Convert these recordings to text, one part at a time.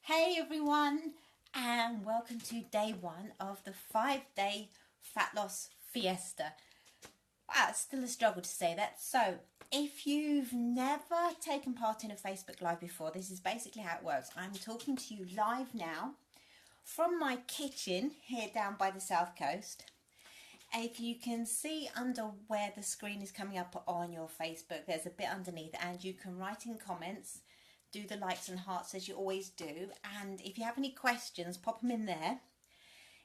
Hey everyone, and welcome to day one of the 5-day fat loss fiesta. Wow, it's still a struggle to say that. So, if you've never taken part in a Facebook Live before, this is basically how it works. I'm talking to you live now from my kitchen here down by the south coast. If you can see under where the screen is coming up on your Facebook, there's a bit underneath, and you can write in comments. Do the likes and hearts as you always do, and if you have any questions, pop them in there.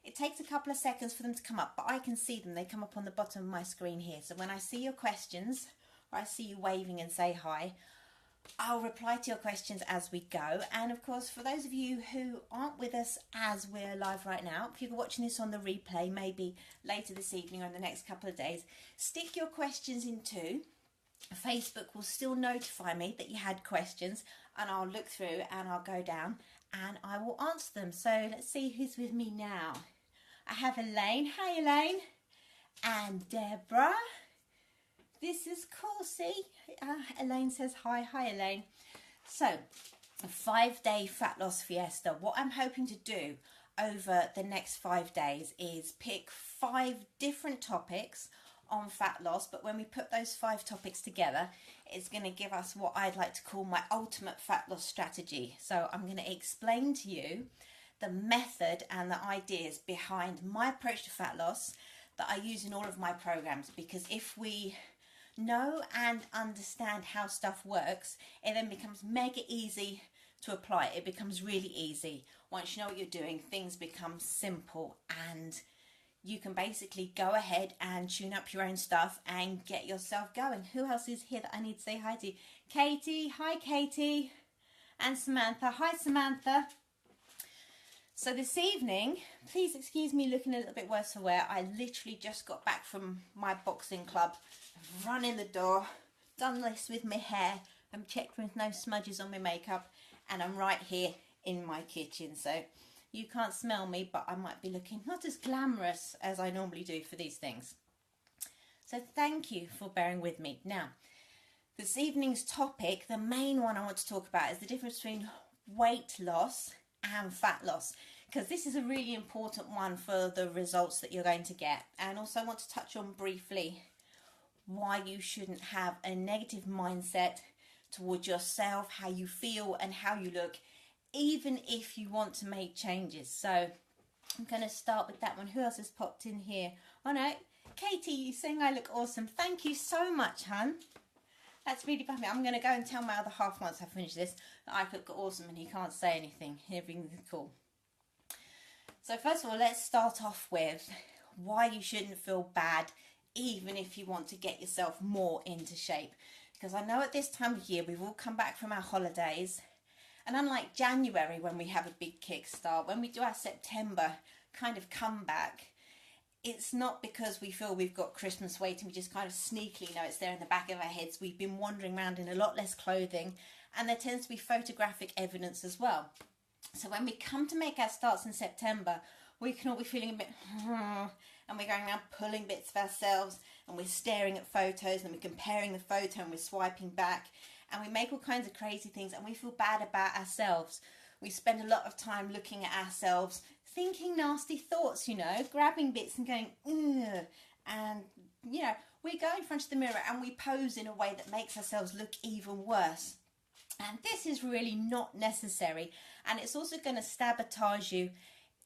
It takes a couple of seconds for them to come up, but I can see them. They come up on the bottom of my screen here. So when I see your questions, or I see you waving and say hi, I'll reply to your questions as we go. And of course, for those of you who aren't with us as we're live right now, if you're watching this on the replay, maybe later this evening or in the next couple of days, stick your questions in too. Facebook will still notify me that you had questions, and I'll look through and I'll go down and I will answer them. So let's see who's with me now. I have Elaine. Hi Elaine. And Deborah. This is Corsi. Elaine says hi. Hi Elaine. So a 5-day fat loss fiesta. What I'm hoping to do over the next 5 days is pick 5 different topics on fat loss, but when we put those 5 topics together, it's going to give us what I'd like to call my ultimate fat loss strategy. So I'm going to explain to you the method and the ideas behind my approach to fat loss that I use in all of my programs, because if we know and understand how stuff works, it then becomes mega easy to apply. It becomes really easy. Once you know what you're doing, things become simple, and you can basically go ahead and tune up your own stuff and get yourself going. Who else is here that I need to say hi to? Katie. Hi, Katie. And Samantha. Hi, Samantha. So this evening, please excuse me looking a little bit worse for wear. I literally just got back from my boxing club. I've run in the door, done this with my hair. I'm checked with no smudges on my makeup, and I'm right here in my kitchen. So you can't smell me, but I might be looking not as glamorous as I normally do for these things. So thank you for bearing with me. Now, this evening's topic, the main one I want to talk about, is the difference between weight loss and fat loss, because this is a really important one for the results that you're going to get. And also I want to touch on briefly why you shouldn't have a negative mindset towards yourself, how you feel and how you look, even if you want to make changes. So I'm going to start with that one. Who else has popped in here? Oh no, Katie, you saying I look awesome. Thank you so much, hun. That's really funny. I'm going to go and tell my other half once I finish this that I look awesome and he can't say anything. Everything's cool. So first of all, let's start off with why you shouldn't feel bad even if you want to get yourself more into shape. Because I know at this time of year we've all come back from our holidays, and unlike January when we have a big kickstart, when we do our September kind of comeback, it's not because we feel we've got Christmas waiting. We just kind of sneakily know it's there in the back of our heads. We've been wandering around in a lot less clothing, and there tends to be photographic evidence as well. So when we come to make our starts in September, we can all be feeling a bit and we're going around pulling bits of ourselves, and we're staring at photos, and we're comparing the photo, and we're swiping back, and we make all kinds of crazy things, and we feel bad about ourselves. We spend a lot of time looking at ourselves, thinking nasty thoughts, you know, grabbing bits and going, ugh. And, you know, we go in front of the mirror and we pose in a way that makes ourselves look even worse. And this is really not necessary. And it's also going to sabotage you.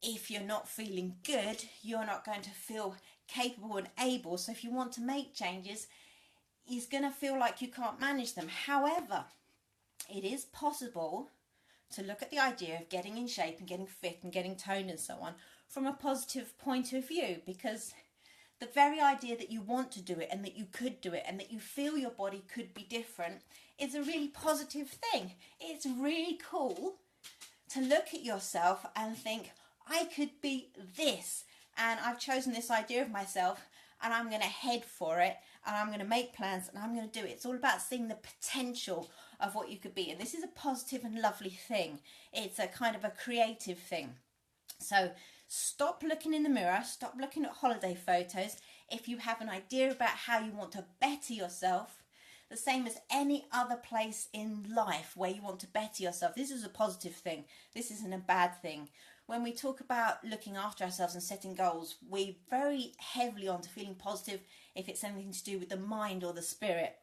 If you're not feeling good, you're not going to feel capable and able. So if you want to make changes, you're going to feel like you can't manage them. However, it is possible to look at the idea of getting in shape and getting fit and getting toned and so on from a positive point of view, because the very idea that you want to do it and that you could do it and that you feel your body could be different is a really positive thing. It's really cool to look at yourself and think, I could be this, and I've chosen this idea of myself, and I'm going to head for it, and I'm going to make plans, and I'm going to do it. It's all about seeing the potential of what you could be, and this is a positive and lovely thing. It's a kind of a creative thing. So stop looking in the mirror, stop looking at holiday photos. If you have an idea about how you want to better yourself, the same as any other place in life where you want to better yourself. This is a positive thing. This isn't a bad thing. When we talk about looking after ourselves and setting goals, we're very heavily onto feeling positive if it's anything to do with the mind or the spirit.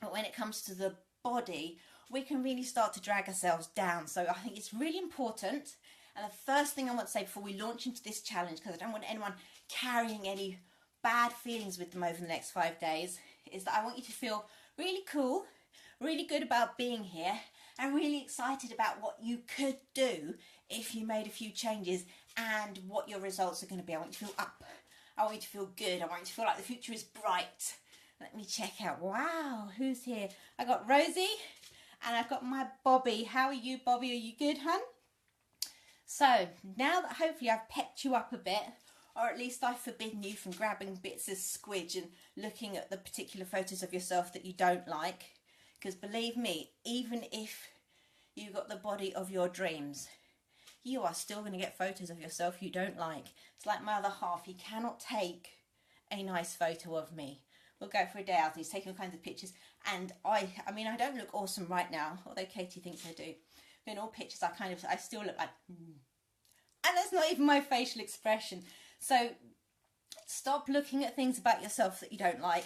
But when it comes to the body, we can really start to drag ourselves down. So I think it's really important. And the first thing I want to say before we launch into this challenge, because I don't want anyone carrying any bad feelings with them over the next 5 days, is that I want you to feel really cool, really good about being here, and really excited about what you could do if you made a few changes and what your results are going to be. I want you to feel up. I want you to feel good. I want you to feel like the future is bright. Let me check out. Wow, who's here? I got Rosie and I've got my Bobby. How are you, Bobby? Are you good, hun? So now that hopefully I've pepped you up a bit, or at least I've forbidden you from grabbing bits of squidge and looking at the particular photos of yourself that you don't like, because believe me, even if you got the body of your dreams, you are still going to get photos of yourself you don't like. It's like my other half. He cannot take a nice photo of me. We'll go for a day out and he's taking all kinds of pictures. And I mean, I don't look awesome right now, although Katie thinks I do. But in all pictures, I still look like, And that's not even my facial expression. So stop looking at things about yourself that you don't like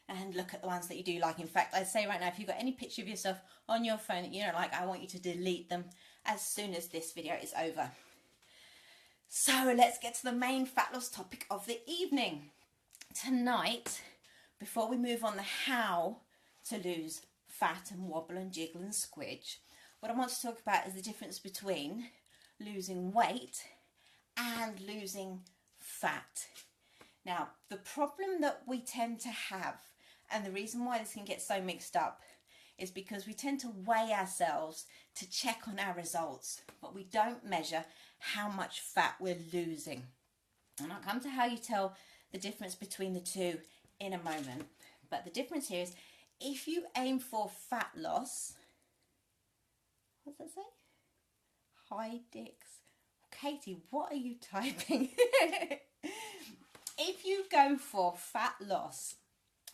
and look at the ones that you do like. In fact, I'd say right now, if you've got any picture of yourself on your phone that you don't like, I want you to delete them as soon as this video is over. So let's get to the main fat loss topic of the evening. Tonight, before we move on to how to lose fat and wobble and jiggle and squidge, what I want to talk about is the difference between losing weight and losing fat. Now, the problem that we tend to have, and the reason why this can get so mixed up, is because we tend to weigh ourselves to check on our results, but we don't measure how much fat we're losing. And I'll come to how you tell the difference between the two in a moment. But the difference here is, if you aim for fat loss, what does that say? Hi, Dix. Katie, what are you typing? If you go for fat loss,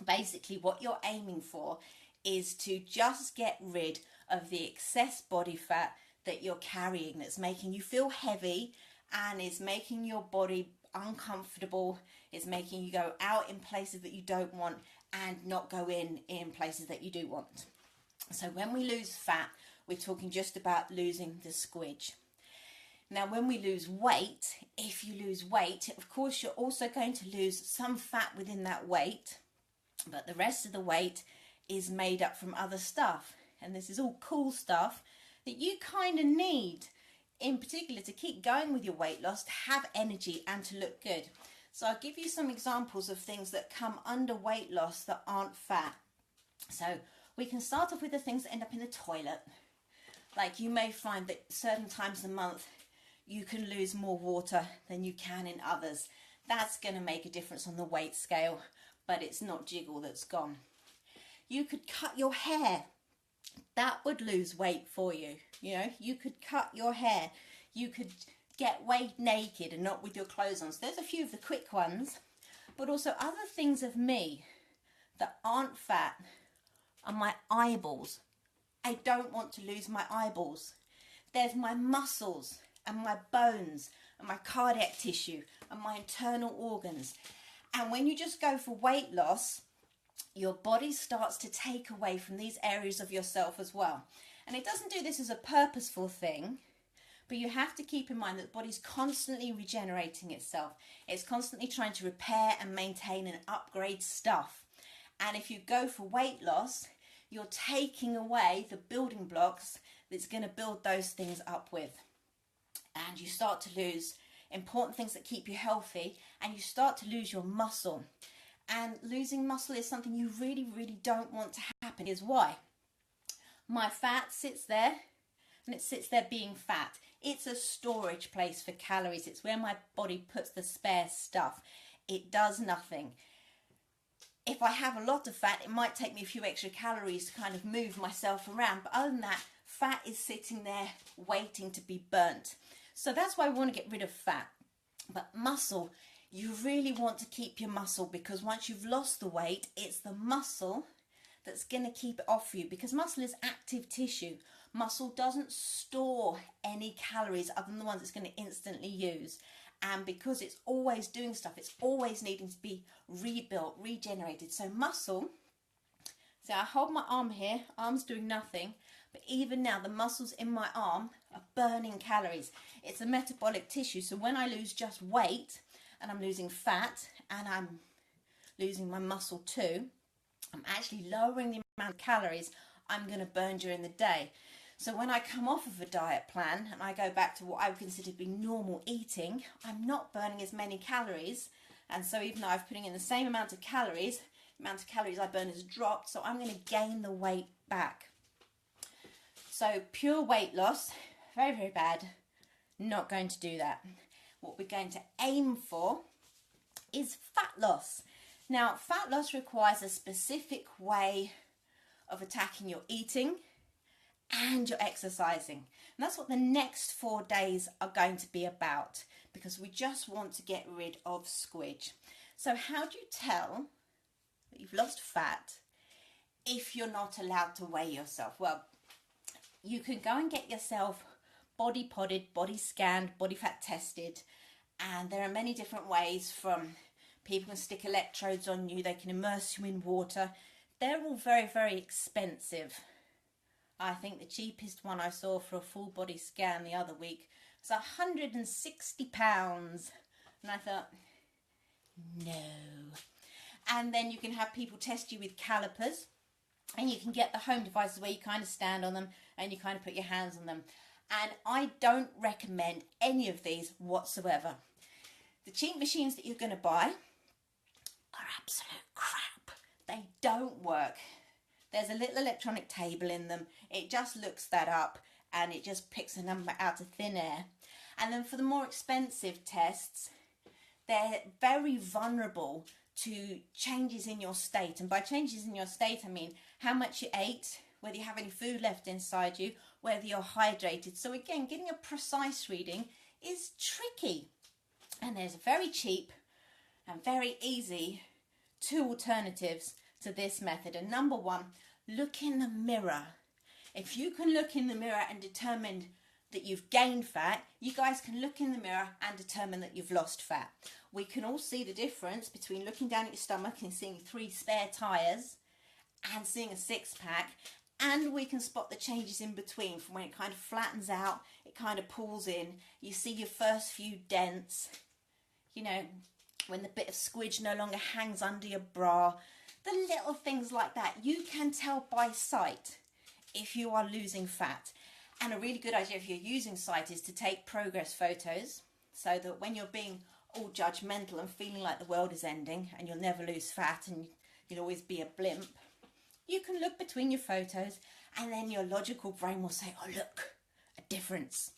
basically what you're aiming for is to just get rid of the excess body fat that you're carrying that's making you feel heavy and is making your body uncomfortable, is making you go out in places that you don't want and not go in places that you do want. So when we lose fat, we're talking just about losing the squidge. Now, when we lose weight, if you lose weight, of course, you're also going to lose some fat within that weight, but the rest of the weight is made up from other stuff. And this is all cool stuff that you kind of need, in particular, to keep going with your weight loss, to have energy and to look good. So I'll give you some examples of things that come under weight loss that aren't fat. So we can start off with the things that end up in the toilet. Like, you may find that certain times a month you can lose more water than you can in others. That's going to make a difference on the weight scale, but it's not jiggle that's gone. You could cut your hair. That would lose weight for you. You know, you could cut your hair. You could get weight naked and not with your clothes on. So there's a few of the quick ones, but also other things of me that aren't fat are my eyeballs. I don't want to lose my eyeballs. There's my muscles and my bones and my cardiac tissue and my internal organs. And when you just go for weight loss, your body starts to take away from these areas of yourself as well. And it doesn't do this as a purposeful thing, but you have to keep in mind that the body's constantly regenerating itself. It's constantly trying to repair and maintain and upgrade stuff. And if you go for weight loss, you're taking away the building blocks that's going to build those things up with. And you start to lose important things that keep you healthy, and you start to lose your muscle. And losing muscle is something you really, really don't want to happen. Here's why. My fat sits there, and it sits there being fat. It's a storage place for calories. It's where my body puts the spare stuff. It does nothing. If I have a lot of fat, it might take me a few extra calories to kind of move myself around. But other than that, fat is sitting there waiting to be burnt. So that's why we want to get rid of fat. But muscle, you really want to keep your muscle, because once you've lost the weight, it's the muscle that's going to keep it off for you, because muscle is active tissue. Muscle doesn't store any calories other than the ones it's going to instantly use. And because it's always doing stuff, it's always needing to be rebuilt, regenerated. So muscle, so I hold my arm here, arm's doing nothing, but even now the muscles in my arm are burning calories. It's a metabolic tissue, so when I lose just weight, and I'm losing fat, and I'm losing my muscle too, I'm actually lowering the amount of calories I'm going to burn during the day. So when I come off of a diet plan and I go back to what I would consider to be normal eating, I'm not burning as many calories. And so even though I'm putting in the same amount of calories, the amount of calories I burn has dropped, so I'm going to gain the weight back. So pure weight loss, very, very bad. Not going to do that. What we're going to aim for is fat loss. Now, fat loss requires a specific way of attacking your eating and your exercising. And that's what the next 4 days are going to be about, because we just want to get rid of squidge. So how do you tell that you've lost fat if you're not allowed to weigh yourself? Well, you can go and get yourself body podded, body scanned, body fat tested, and there are many different ways. From people can stick electrodes on you, they can immerse you in water. They're all very, very expensive. I think the cheapest one I saw for a full body scan the other week was £160. And I thought, no. And then you can have people test you with calipers, and you can get the home devices where you kind of stand on them and you kind of put your hands on them. And I don't recommend any of these whatsoever. The cheap machines that you're going to buy are absolute crap. They don't work. There's a little electronic table in them. It just looks that up and it just picks a number out of thin air. And then for the more expensive tests, they're very vulnerable to changes in your state. And by changes in your state, I mean how much you ate, whether you have any food left inside you, whether you're hydrated. So again, getting a precise reading is tricky. And there's very cheap and very easy 2 alternatives to this method. And number one, look in the mirror. If you can look in the mirror and determine that you've gained fat, you guys can look in the mirror and determine that you've lost fat. We can all see the difference between looking down at your stomach and seeing 3 spare tyres and seeing a 6-pack, and we can spot the changes in between, from when it kind of flattens out, it kind of pulls in, you see your first few dents, you know, when the bit of squidge no longer hangs under your bra, the little things like that. You can tell by sight if you are losing fat. And a really good idea if you're using sight is to take progress photos, so that when you're being all judgmental and feeling like the world is ending and you'll never lose fat and you'll always be a blimp, you can look between your photos and then your logical brain will say, oh look, a difference.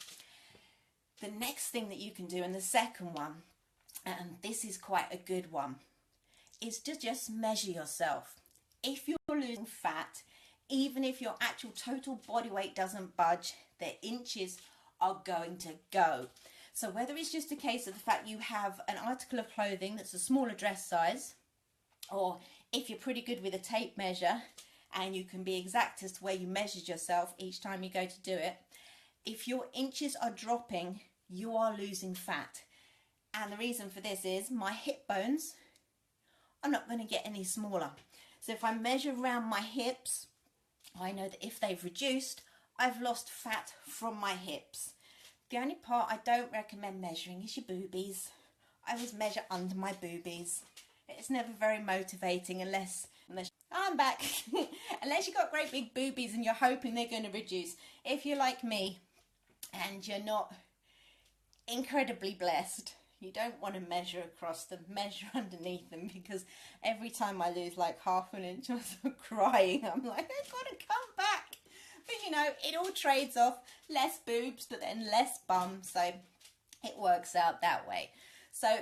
The next thing that you can do, and the second one, and this is quite a good one, is to just measure yourself. If you're losing fat, even if your actual total body weight doesn't budge, the inches are going to go. So whether it's just a case of the fact you have an article of clothing that's a smaller dress size, or if you're pretty good with a tape measure and you can be exact as to where you measured yourself each time you go to do it, if your inches are dropping, you are losing fat. And the reason for this is my hip bones are not going to get any smaller. So if I measure around my hips, I know that if they've reduced, I've lost fat from my hips. The only part I don't recommend measuring is your boobies. I always measure under my boobies. It's never very motivating unless I'm back. Unless you've got great big boobies and you're hoping they're going to reduce. If you're like me and you're not incredibly blessed, you don't want to measure across them, measure underneath them, because every time I lose like half an inch, I'm crying. I'm like, I've got to come back. But you know, it all trades off. Less boobs, but then less bum. So it works out that way. So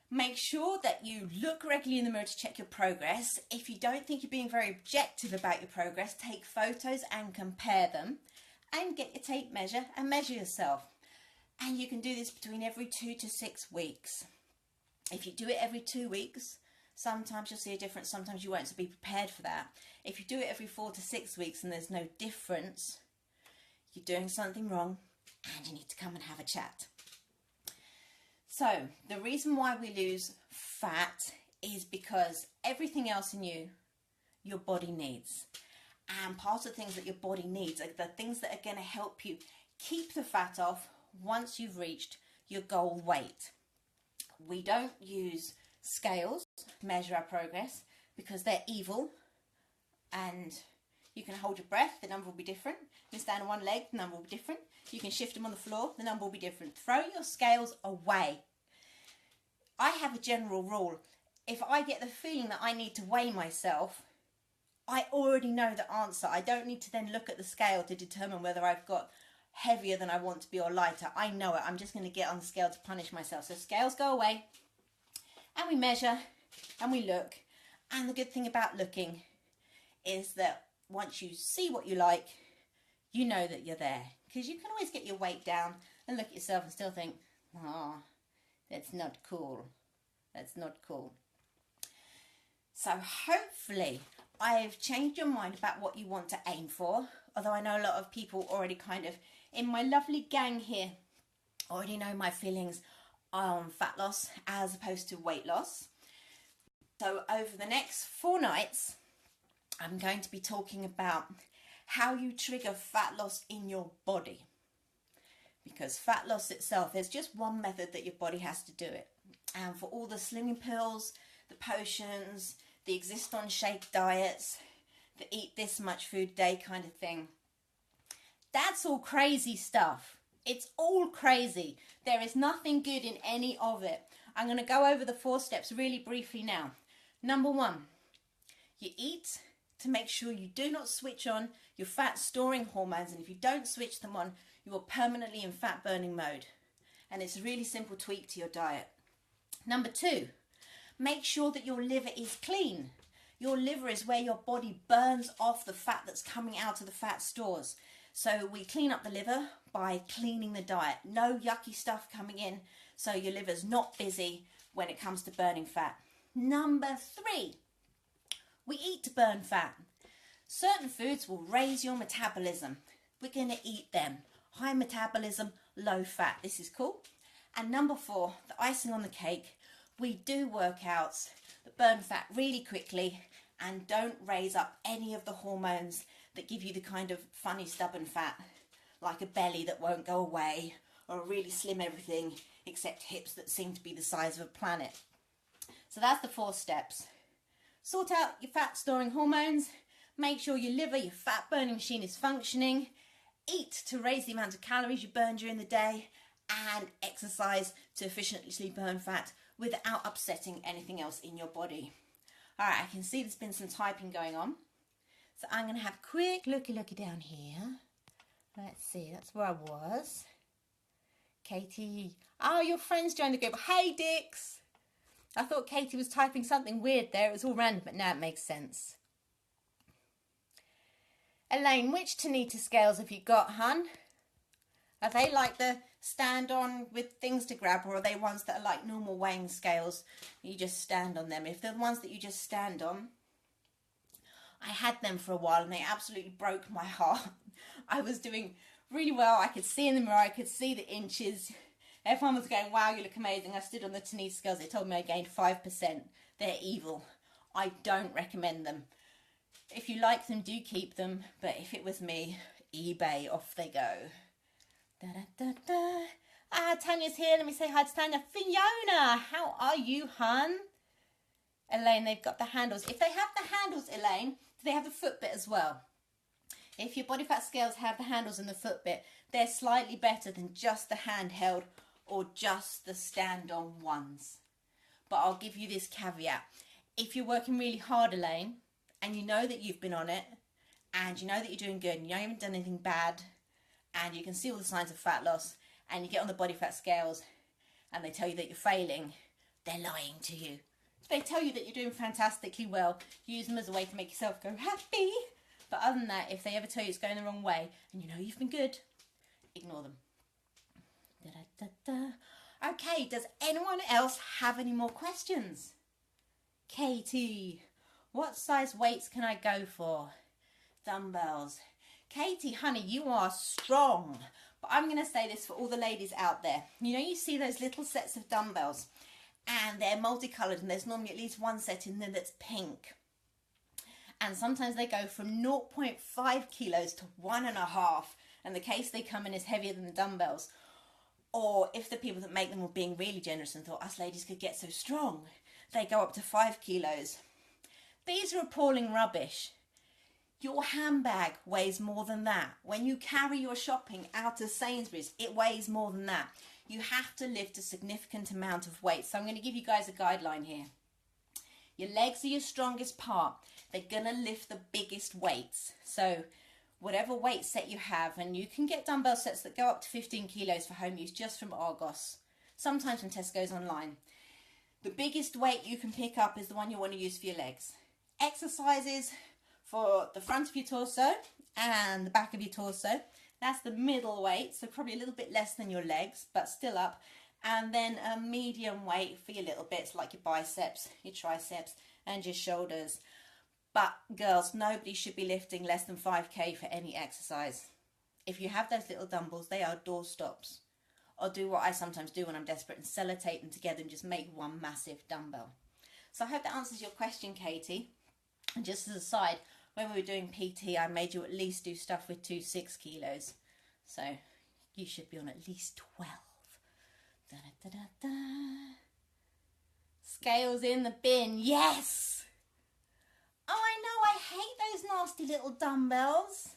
make sure that you look regularly in the mirror to check your progress. If you don't think you're being very objective about your progress, take photos and compare them, and get your tape measure and measure yourself. And you can do this between every 2 to 6 weeks. If you do it every 2 weeks, Sometimes you'll see a difference, sometimes you won't, so be prepared for that. If you do it every 4 to 6 weeks and there's no difference, you're doing something wrong and you need to come and have a chat. So the reason why we lose fat is because everything else in you, your body needs. And part of the things that your body needs are the things that are going to help you keep the fat off once you've reached your goal weight. We don't use scales to measure our progress because they're evil, and you can hold your breath, the number will be different. You can stand on one leg, the number will be different. You can shift them on the floor, the number will be different. Throw your scales away. I have a general rule. If I get the feeling that I need to weigh myself, I already know the answer. I don't need to then look at the scale to determine whether I've got heavier than I want to be or lighter. I know it. I'm just going to get on the scale to punish myself. So scales go away and we measure and we look. And the good thing about looking is that once you see what you like, you know that you're there. Because you can always get your weight down and look at yourself and still think, oh, that's not cool. That's not cool. So hopefully I've changed your mind about what you want to aim for. Although I know a lot of people already kind of, in my lovely gang here, already know my feelings on fat loss as opposed to weight loss. So over the next 4 nights, I'm going to be talking about how you trigger fat loss in your body. Because fat loss itself, there's just one method that your body has to do it. And for all the slimming pills, the potions, the exist on shake diets, the eat this much food a day kind of thing, that's all crazy stuff. It's all crazy. There is nothing good in any of it. I'm going to go over the 4 steps really briefly now. Number 1, you eat to make sure you do not switch on your fat storing hormones, and if you don't switch them on, you are permanently in fat burning mode. And it's a really simple tweak to your diet. Number 2, make sure that your liver is clean. Your liver is where your body burns off the fat that's coming out of the fat stores. So we clean up the liver by cleaning the diet. No yucky stuff coming in, so your liver's not busy when it comes to burning fat. Number 3, we eat to burn fat. Certain foods will raise your metabolism. We're going to eat them. High metabolism, low fat. This is cool. And number 4, the icing on the cake, we do workouts that burn fat really quickly and don't raise up any of the hormones that give you the kind of funny stubborn fat, like a belly that won't go away or a really slim everything except hips that seem to be the size of a planet. So that's the 4 steps. Sort out your fat storing hormones, make sure your liver, your fat burning machine is functioning, eat to raise the amount of calories you burn during the day, and exercise to efficiently burn fat without upsetting anything else in your body. Alright, I can see there's been some typing going on. So I'm going to have a quick looky down here. Let's see, that's where I was. Katie. Oh, your friends joined the group. Hey, Dix. I thought Katie was typing something weird there. It was all random, but now it makes sense. Elaine, which Tanita scales have you got, hun? Are they like the stand on with things to grab, or are they ones that are like normal weighing scales? You just stand on them. If they're the ones that you just stand on, I had them for a while and they absolutely broke my heart. I was doing really well. I could see in the mirror, I could see the inches. Everyone was going, wow, you look amazing. I stood on the Tanita scales. They told me I gained 5%. They're evil. I don't recommend them. If you like them, do keep them. But if it was me, eBay, off they go. Da, da, da, da. Ah, Tanya's here. Let me say hi to Tanya. Fiona, how are you, hun? Elaine, they've got the handles. If they have the handles, Elaine, do they have the foot bit as well? If your body fat scales have the handles and the foot bit, they're slightly better than just the handheld or just the stand-on ones. But I'll give you this caveat. If you're working really hard, Elaine, and you know that you've been on it, and you know that you're doing good, and you haven't done anything bad, and you can see all the signs of fat loss, and you get on the body fat scales, and they tell you that you're failing, they're lying to you. If they tell you that you're doing fantastically well, use them as a way to make yourself go happy. But other than that, if they ever tell you it's going the wrong way, and you know you've been good, ignore them. Da, da, da, da. Okay, does anyone else have any more questions? Katie, what size weights can I go for? Dumbbells. Katie, honey, you are strong. But I'm going to say this for all the ladies out there. You know, you see those little sets of dumbbells and they're multicolored, and there's normally at least one set in there that's pink. And sometimes they go from 0.5 kilos to 1.5, and the case they come in is heavier than the dumbbells. Or if the people that make them were being really generous and thought us ladies could get so strong, they go up to 5 kilos. These are appalling rubbish. Your handbag weighs more than that. When you carry your shopping out of Sainsbury's, it weighs more than that. You have to lift a significant amount of weight. So I'm going to give you guys a guideline here. Your legs are your strongest part. They're going to lift the biggest weights. So whatever weight set you have, and you can get dumbbell sets that go up to 15 kilos for home use just from Argos, sometimes from Tesco's online. The biggest weight you can pick up is the one you want to use for your legs. Exercises for the front of your torso and the back of your torso. That's the middle weight, so probably a little bit less than your legs, but still up. And then a medium weight for your little bits like your biceps, your triceps, and your shoulders. But girls, nobody should be lifting less than 5k for any exercise. If you have those little dumbbells, they are door stops. Or do what I sometimes do when I'm desperate and sellotape them together and just make one massive dumbbell. So I hope that answers your question, Katie. And just as a side, when we were doing PT, I made you at least do stuff with 2 6 kilos. So you should be on at least 12. Da, da, da, da, da. Scales in the bin, yes! Oh, I know, I hate those nasty little dumbbells.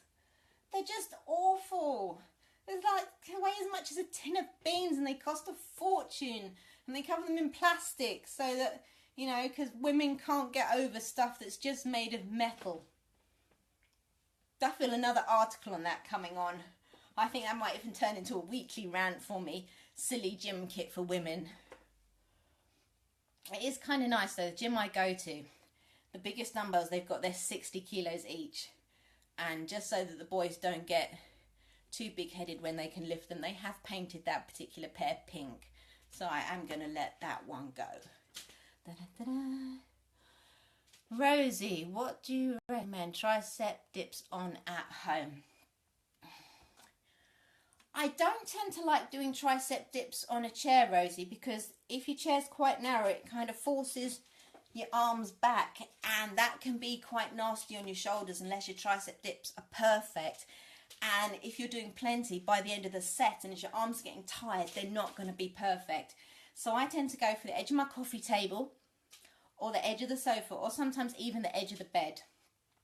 They're just awful. They weigh as much as a tin of beans, and they cost a fortune. And they cover them in plastic so that, you know, because women can't get over stuff that's just made of metal. I feel another article on that coming on. I think that might even turn into a weekly rant for me. Silly gym kit for women. It is kind of nice though. The gym I go to, the biggest dumbbells they've got, they're 60 kilos each. And just so that the boys don't get too big-headed when they can lift them, they have painted that particular pair pink. So I am going to let that one go. Da-da-da-da. Rosie, what do you recommend tricep dips on at home? I don't tend to like doing tricep dips on a chair, Rosie, because if your chair's quite narrow, it kind of forces your arms back, and that can be quite nasty on your shoulders unless your tricep dips are perfect. And if you're doing plenty, by the end of the set, and as your arms are getting tired, they're not going to be perfect. So I tend to go for the edge of my coffee table, or the edge of the sofa, or sometimes even the edge of the bed.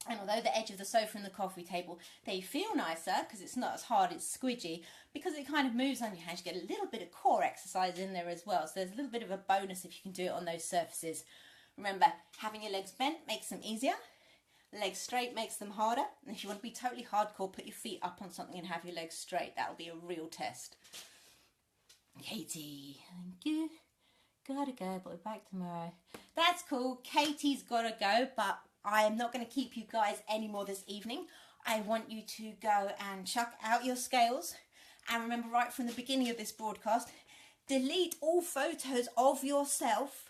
And although the edge of the sofa and the coffee table, they feel nicer because it's not as hard, it's squidgy, because it kind of moves on your hands, you get a little bit of core exercise in there as well. So there's a little bit of a bonus if you can do it on those surfaces. Remember, having your legs bent makes them easier. Legs straight makes them harder. And if you want to be totally hardcore, put your feet up on something and have your legs straight. That'll be a real test. Katie, thank you. Gotta go, but we're back tomorrow. That's cool. Katie's gotta go, but I am not going to keep you guys anymore this evening. I want you to go and chuck out your scales. And remember, right from the beginning of this broadcast, delete all photos of yourself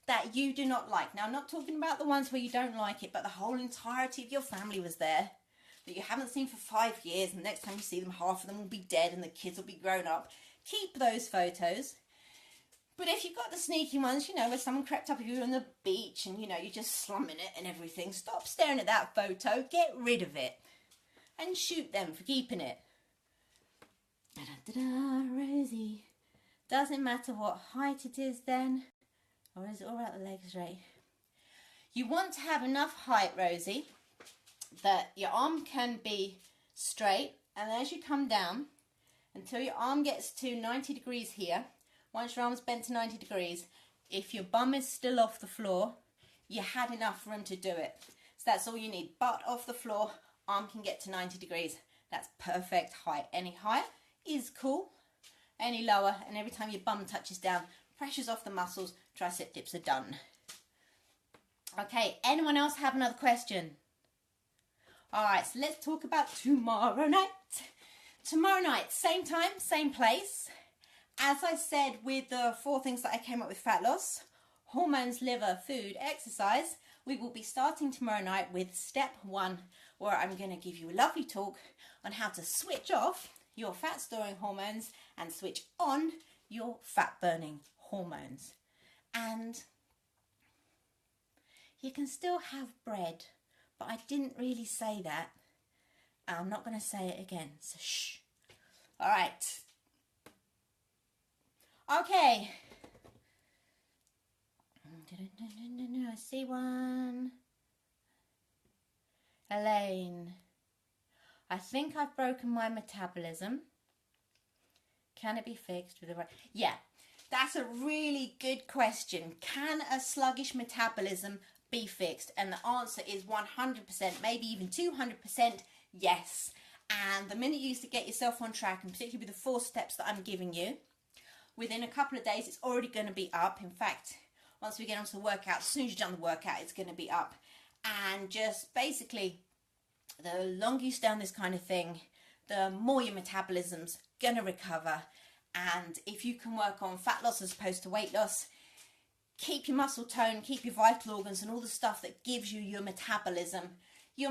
that you do not like. Now, I'm not talking about the ones where you don't like it, but the whole entirety of your family was there that you haven't seen for 5 years, and the next time you see them, half of them will be dead and the kids will be grown up. Keep those photos. But if you've got the sneaky ones, you know, where someone crept up with you on the beach and, you know, you're just slumming it and everything, stop staring at that photo, get rid of it, and shoot them for keeping it. Da-da-da-da, Rosie. Doesn't matter what height it is then, or is it all about the legs, Ray? You want to have enough height, Rosie, that your arm can be straight, and as you come down, until your arm gets to 90 degrees here, once your arm's bent to 90 degrees, if your bum is still off the floor, you had enough room to do it. So that's all you need. Butt off the floor, arm can get to 90 degrees. That's perfect height. Any higher is cool. Any lower, and every time your bum touches down, pressure's off the muscles, tricep dips are done. Okay, anyone else have another question? Alright, so let's talk about tomorrow night. Tomorrow night, same time, same place. As I said with the 4 things that I came up with fat loss, hormones, liver, food, exercise, we will be starting tomorrow night with step 1, where I'm going to give you a lovely talk on how to switch off your fat storing hormones and switch on your fat burning hormones. And you can still have bread, but I didn't really say that. I'm not going to say it again, so shh. All right. Okay. I see one. Elaine. I think I've broken my metabolism. Can it be fixed with the right... Yeah, that's a really good question. Can a sluggish metabolism be fixed? And the answer is 100%, maybe even 200% yes. And the minute you used to get yourself on track, and particularly with the 4 steps that I'm giving you, within a couple of days, it's already going to be up. In fact, once we get onto the workout, as soon as you've done the workout, it's going to be up. And just basically, the longer you stay on this kind of thing, the more your metabolism's going to recover. And if you can work on fat loss as opposed to weight loss, keep your muscle tone, keep your vital organs and all the stuff that gives you your metabolism, you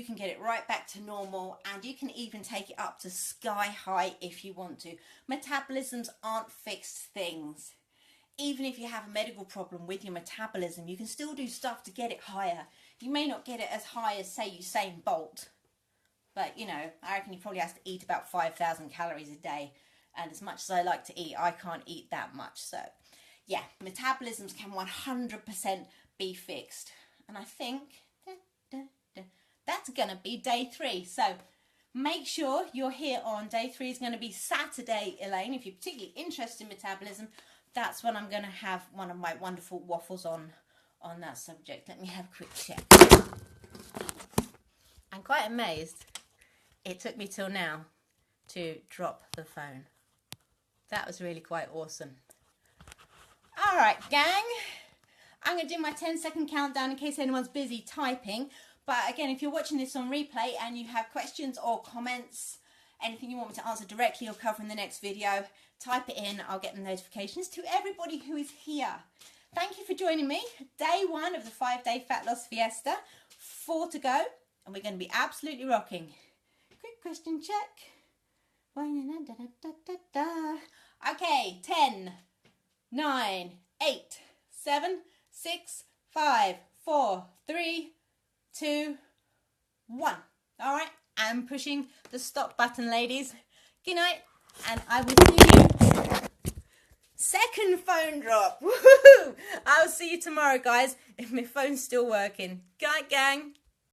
can get it right back to normal, and you can even take it up to sky high if you want to. Metabolisms aren't fixed things. Even if you have a medical problem with your metabolism, you can still do stuff to get it higher. You may not get it as high as, say, Usain Bolt, but, you know, I reckon he probably has to eat about 5,000 calories a day. And as much as I like to eat, I can't eat that much. So, yeah, metabolisms can 100% be fixed. And I think that's going to be day 3. So, make sure you're here on day 3. Is going to be Saturday, Elaine. If you're particularly interested in metabolism, that's when I'm going to have one of my wonderful waffles on that subject. Let me have a quick check. I'm quite amazed it took me till now to drop the phone. That was really quite awesome. All right, gang. I'm going to do my 10-second countdown in case anyone's busy typing. But again, if you're watching this on replay and you have questions or comments, anything you want me to answer directly or cover in the next video, type it in. I'll get the notifications to everybody who is here. Thank you for joining me. Day 1 of the 5-day fat loss fiesta. 4 to go, and we're going to be absolutely rocking. Quick question check. Okay, 10, 9, 8, 7, 6, 5, 4, 3, 2, 1. All right, I'm pushing the stop button, ladies. Good night, and I will see you. Second phone drop. Woohoo! I'll see you tomorrow, guys, if my phone's still working. Good night, gang.